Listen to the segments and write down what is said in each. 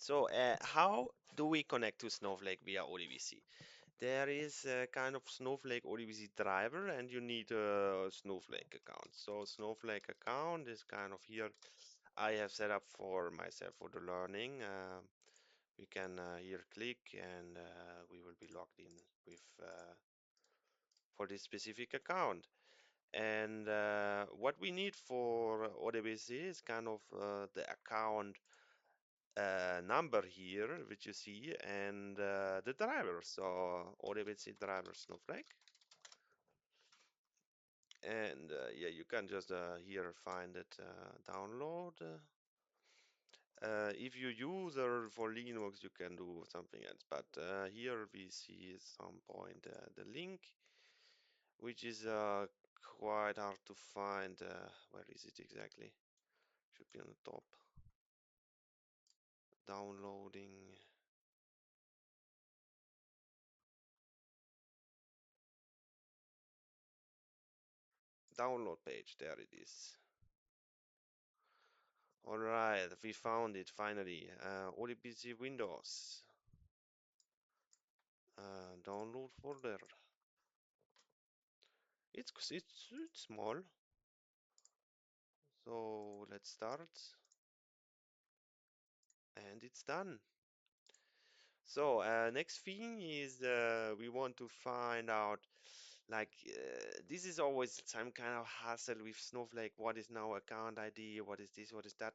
So, how do we connect to Snowflake via ODBC? There is a kind of Snowflake ODBC driver, and you need a Snowflake account. So, Snowflake account is kind of here. I have set up for myself for the learning. We can here click, and we will be logged in with for this specific account. And what we need for ODBC is kind of the account number here, which you see, and the driver. So ODBC driver Snowflake. And yeah, you can just here find it, download. If you use for Linux, you can do something else. But here we see at some point the link, which is quite hard to find. Where is it exactly? Should be on the top. Downloading. Download page. There it is. All right, we found it finally. ODBC Windows. Download folder. It's small. So let's start, and it's done. So next thing is we want to find out, like, this is always some kind of hassle with Snowflake. What is now account ID? What is this? What is that?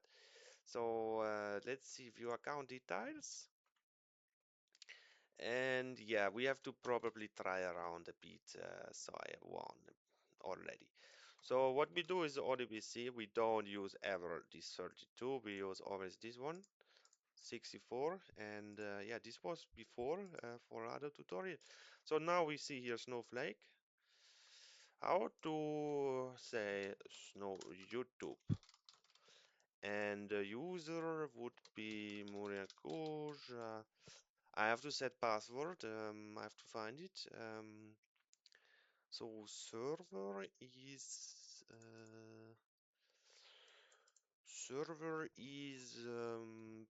So let's see view account details. And yeah, we have to probably try around a bit. So I have one already. So what we do is ODBC. We don't use ever this 32. We use always this one, 64. And yeah, this was before for other tutorial. So now we see here Snowflake. How to say Snow YouTube. And the user would be Murian-Coush. I have to set password. I have to find it. So server is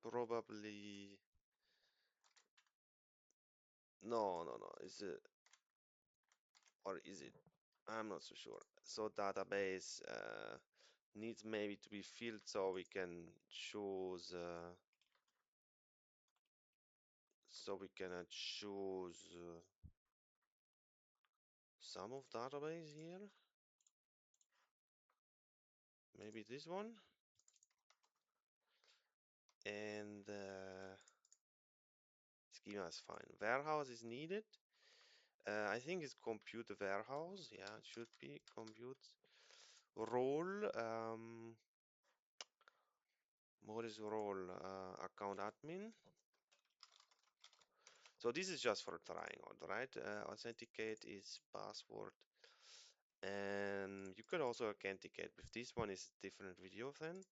probably no. Is it, or is it? I'm not so sure. So database needs maybe to be filled, so we can choose. So we can choose some of database here. Maybe this one. And schema is fine. Warehouse is needed. I think it's compute warehouse. Yeah, it should be compute role. What is role? Account admin. So this is just for trying out, right? Authenticate is password. And you could also authenticate with this one. Is different video then.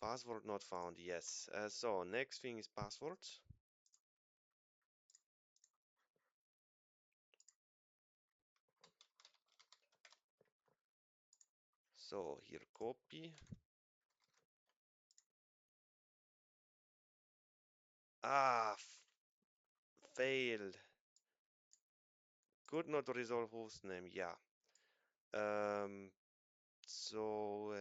Password not found. Yes. So next thing is password. So here copy. Ah, failed. Could not resolve hostname. Yeah. Um, so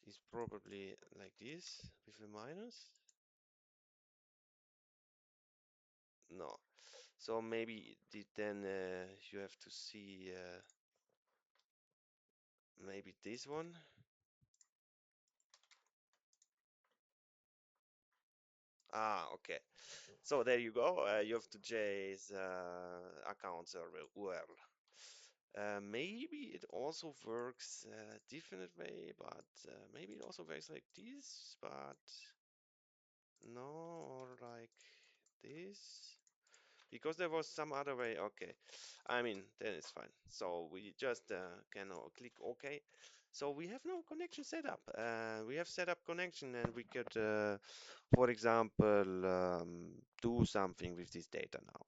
it's probably like this with a minus. No. So maybe then you have to see maybe this one. Ah, okay. So there you go. You have to chase account server URL. Maybe it also works different way, but maybe it also works like this, but no, or like this. Because there was some other way. Okay, I mean, then it's fine. So we just can click OK. So we have no connection set up. We have set up connection, and we could, for example, do something with this data now.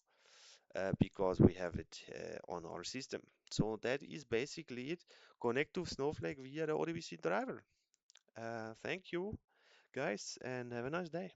Because we have it on our system. So that is basically it. Connect to Snowflake via the ODBC driver. Thank you. guys, and have a nice day.